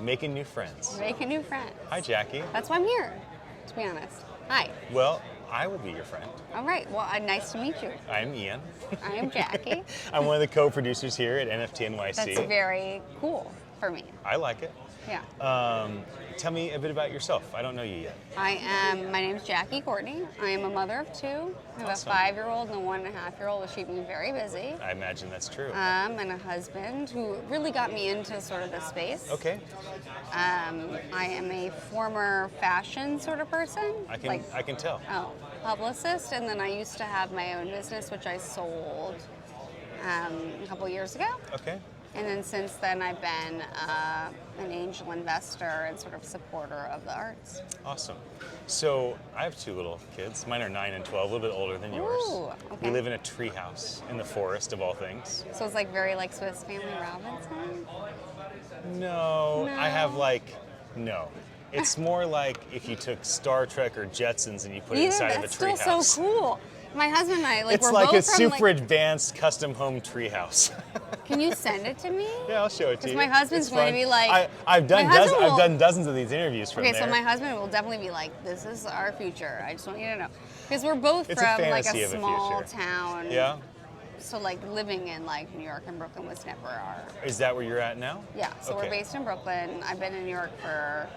Making new friends. Making new friends. Hi, Jackie. That's why I'm here, to be honest. Hi. Well, I will be your friend. All right. Well, nice to meet you. I'm Ian. I am Jackie. I'm one of the co-producers here at NFT NYC. That's very cool for me. I like it. Yeah. Tell me a bit about yourself. I don't know you yet. My name's Jackie Courtney. I am a mother of two. I have Awesome. a 5-year-old and a 1.5-year-old, which keep me very busy. I imagine that's true. And a husband who really got me into sort of this space. Okay. I am a former fashion sort of person. I can tell. Publicist, and then I used to have my own business, which I sold a couple years ago. Okay. And then since then, I've been an angel investor and sort of supporter of the arts. Awesome. So I have 2 little kids. Mine are 9 and 12, a little bit older than yours. Ooh, okay. We live in a tree house in the forest, of all things. So it's like very like Swiss Family Robinson. No, I have no. It's more like if you took Star Trek or Jetsons and you put it inside of a That's tree still house. so cool. My husband and I It's we're like both a from, super advanced custom home tree house. Can you send it to me? Yeah, I'll show it to you. Because my husband's It's going to fun. be like. I've done my husband I've done dozens of these interviews from Okay, there. so my husband will definitely be like, "This is our future." I just want you to know, because we're both It's a from like fantasy a of a small future. town. Yeah. So like living in like New York and Brooklyn was never our. Is that where you're at now? Yeah. So Okay. we're based in Brooklyn. I've been in New York for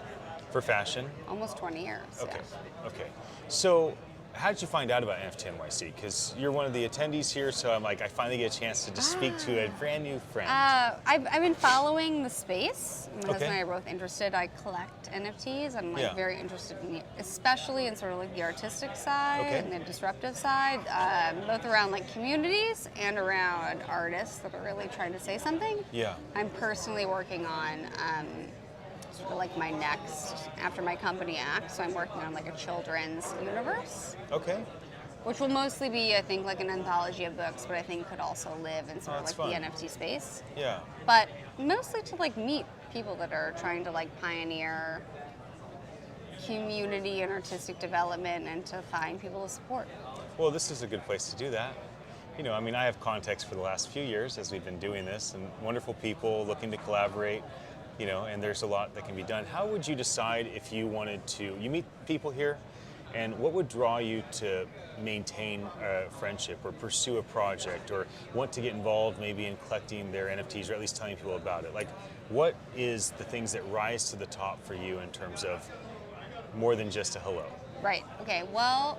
For fashion? almost 20 years. Okay. Yeah. Okay. So how did you find out about NFT NYC? Because you're one of the attendees here, so I'm like, I finally get a chance to just speak to a brand new friend. I've been following the space. My husband and I Okay. are both interested. I collect NFTs. I'm like Yeah. very interested in, especially in sort of like the artistic side Okay. and the disruptive side, both around like communities and around artists that are really trying to say something. Yeah. I'm personally working on sort of like my next, after my company acts, so I'm working on like a children's universe, Okay. which will mostly be, I think, like an anthology of books, but I think could also live in sort of that's like the fun. NFT space. Yeah. But mostly to like meet people that are trying to like pioneer community and artistic development and to find people to support. Well, this is a good place to do that. You know, I mean, I have contacts for the last few years as we've been doing this, and wonderful people looking to collaborate, you know, and there's a lot that can be done. How would you decide if you wanted to, you meet people here, and what would draw you to maintain a friendship or pursue a project or want to get involved maybe in collecting their NFTs or at least telling people about it? Like, what is the things that rise to the top for you in terms of more than just a hello? Right. Okay. Well,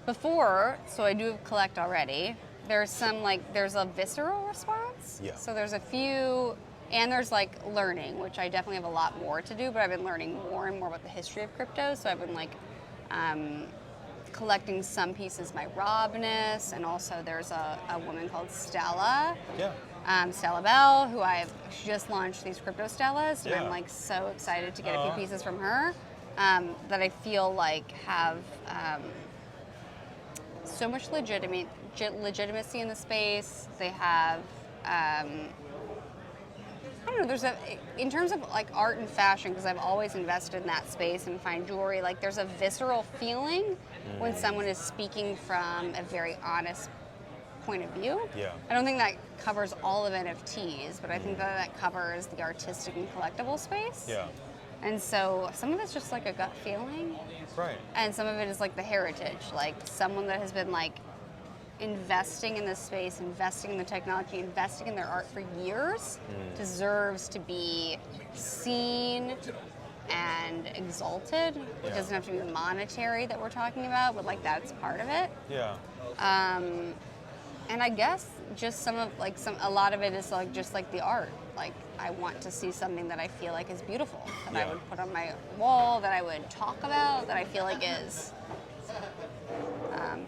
before, so I do collect already. There's some there's a visceral response. Yeah. So there's a few, and there's like learning, which I definitely have a lot more to do, but I've been learning more and more about the history of crypto. So I've been collecting some pieces by Robness, and also there's a woman called Stella. Yeah. Stella Bell, who she just launched these crypto Stellas, and Yeah. I'm like so excited to get a few pieces from her that I feel like have so much legitimacy in the space. They have, I don't know, in terms of like art and fashion, because I've always invested in that space and fine jewelry, like there's a visceral feeling when someone is speaking from a very honest point of view. Yeah. I don't think that covers all of NFTs, but I think that covers the artistic and collectible space. Yeah. And so some of it's just like a gut feeling, Right. and some of it is like the heritage, like someone that has been like investing in this space, investing in the technology, investing in their art for years deserves to be seen and exalted. It Yeah. doesn't have to be monetary that we're talking about, but like that's part of it. Yeah. And I guess just a lot of it is like just like the art. Like I want to see something that I feel like is beautiful, that I Yeah. would put on my wall, that I would talk about, that I feel like is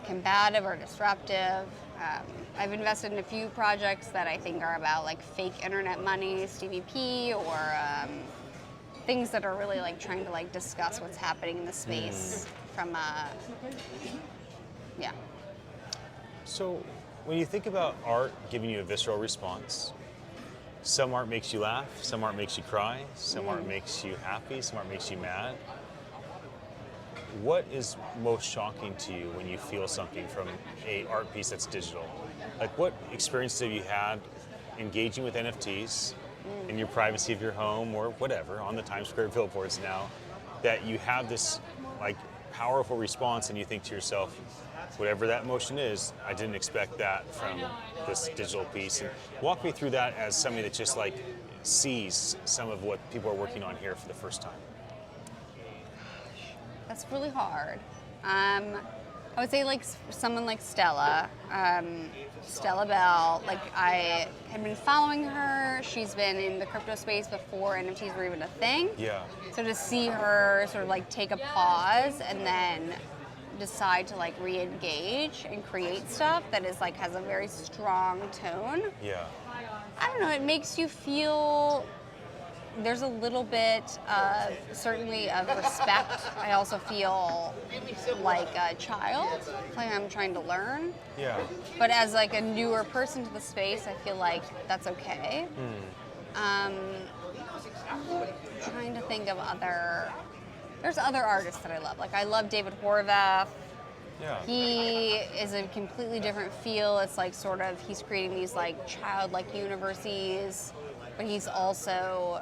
combative or disruptive. I've invested in a few projects that I think are about like fake internet money, CVP, or things that are really like trying to like discuss what's happening in the space from yeah. So when you think about art giving you a visceral response, some art makes you laugh, some art makes you cry, some art makes you happy, some art makes you mad. What is most shocking to you when you feel something from a art piece that's digital? Like what experiences have you had engaging with NFTs in your privacy of your home or whatever, on the Times Square billboards now, that you have this like powerful response and you think to yourself, whatever that emotion is, I didn't expect that from this digital piece. And walk me through that as somebody that just like sees some of what people are working on here for the first time. That's really hard. I would say like someone like Stella, Stella Bell. Like I had been following her. She's been in the crypto space before NFTs were even a thing. Yeah. So to see her sort of like take a pause and then decide to like re-engage and create stuff that is like has a very strong tone. Yeah. I don't know. It makes you feel. There's a little bit of, certainly of respect. I also feel like a child, like I'm trying to learn. Yeah. But as like a newer person to the space, I feel like that's okay. Trying to think of there's other artists that I love. Like I love David Horvath. Yeah. He is a completely different feel. It's like sort of, he's creating these like childlike universes, but he's also,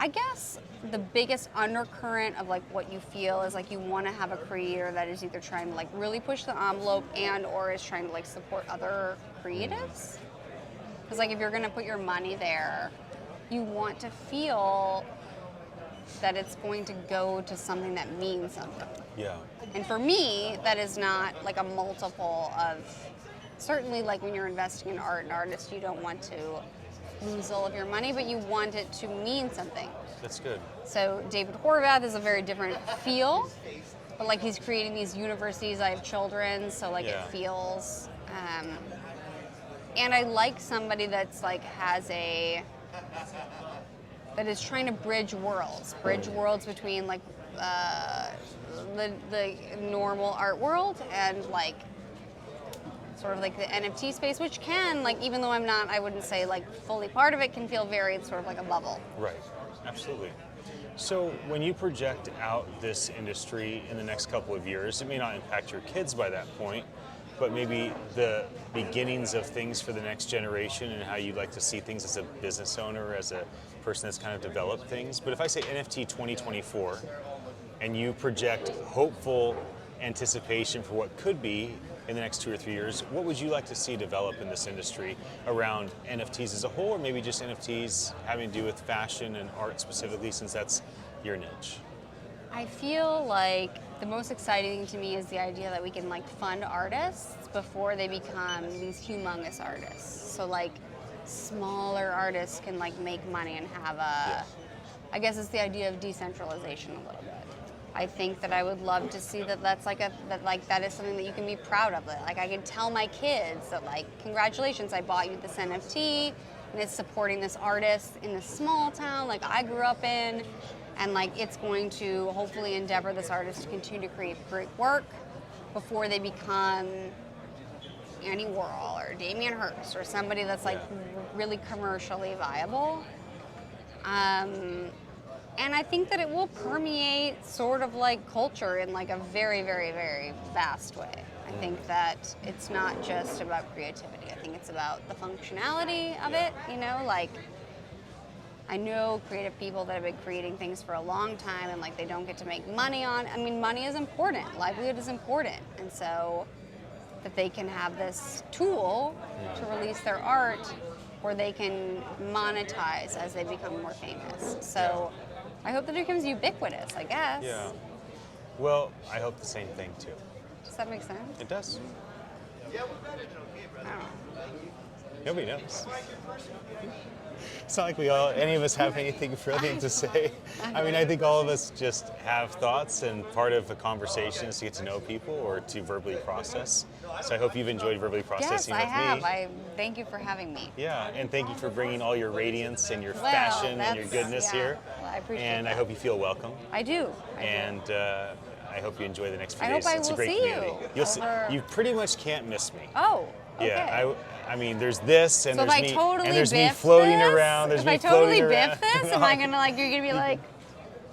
I guess the biggest undercurrent of like what you feel is like you want to have a creator that is either trying to like really push the envelope and or is trying to like support other creatives. Because like if you're going to put your money there, you want to feel that it's going to go to something that means something. Yeah. And for me, that is not like a multiple of, certainly like when you're investing in art and artists, you don't want to lose all of your money, but you want it to mean something. That's good. So David Horvath is a very different feel, but like he's creating these universes. I have children, so like Yeah. it feels, and I like somebody that's like that is trying to bridge worlds between like the normal art world and like sort of like the NFT space, which can, like, even though I wouldn't say like fully part of it, can feel very sort of like a bubble. Right. Absolutely. So when you project out this industry in the next couple of years, it may not impact your kids by that point, but maybe the beginnings of things for the next generation and how you'd like to see things as a business owner, as a person that's kind of developed things. But if I say NFT 2024 and you project hopeful anticipation for what could be in the next 2 or 3 years, what would you like to see develop in this industry around NFTs as a whole, or maybe just NFTs having to do with fashion and art specifically, since that's your niche? I feel like the most exciting thing to me is the idea that we can like fund artists before they become these humongous artists. So like smaller artists can like make money and have I guess it's the idea of decentralization a little bit. I think that I would love to see that that is something that you can be proud of. Like I can tell my kids that like, congratulations, I bought you this NFT and it's supporting this artist in this small town like I grew up in, and like it's going to hopefully endeavor this artist to continue to create great work before they become Andy Warhol or Damien Hirst or somebody that's like really commercially viable. And I think that it will permeate sort of like culture in like a very, very, very vast way. I think that it's not just about creativity. I think it's about the functionality of it, you know, like I know creative people that have been creating things for a long time and like they don't get to make money on. I mean, money is important, livelihood is important. And so that they can have this tool to release their art where they can monetize as they become more famous. So I hope that it becomes ubiquitous, I guess. Yeah. Well, I hope the same thing too. Does that make sense? It does. I don't know. Nobody knows. It's not like any of us have anything brilliant to say. I mean, I think all of us just have thoughts, and part of a conversation is to get to know people or to verbally process. So I hope you've enjoyed verbally processing Yes, I with have. me. I thank you for having me. Yeah, and thank you for bringing all your radiance and your fashion and your goodness here. Well, I appreciate And that. I hope you feel welcome. I do. And I hope you enjoy the next few I days. hope I It's a will great see you community. You'll see. over- You pretty much can't miss me. Oh, okay. Yeah, I mean, there's this, and So if there's I me, totally and there's me biff floating this, around. There's if me I totally floating biff around. this, am I gonna like? You're gonna be like,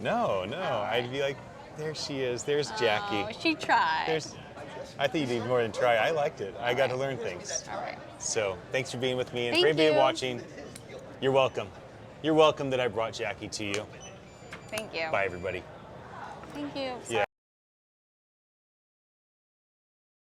No, I'd be like, there she is. There's Jackie. oh, she tried. I think you did more than try. I liked it. I got to learn things. All right. So thanks for being with me, and Thank for anybody you. watching, You're welcome. You're welcome that I brought Jackie to you. Thank you. Bye, everybody. Thank you. Yeah.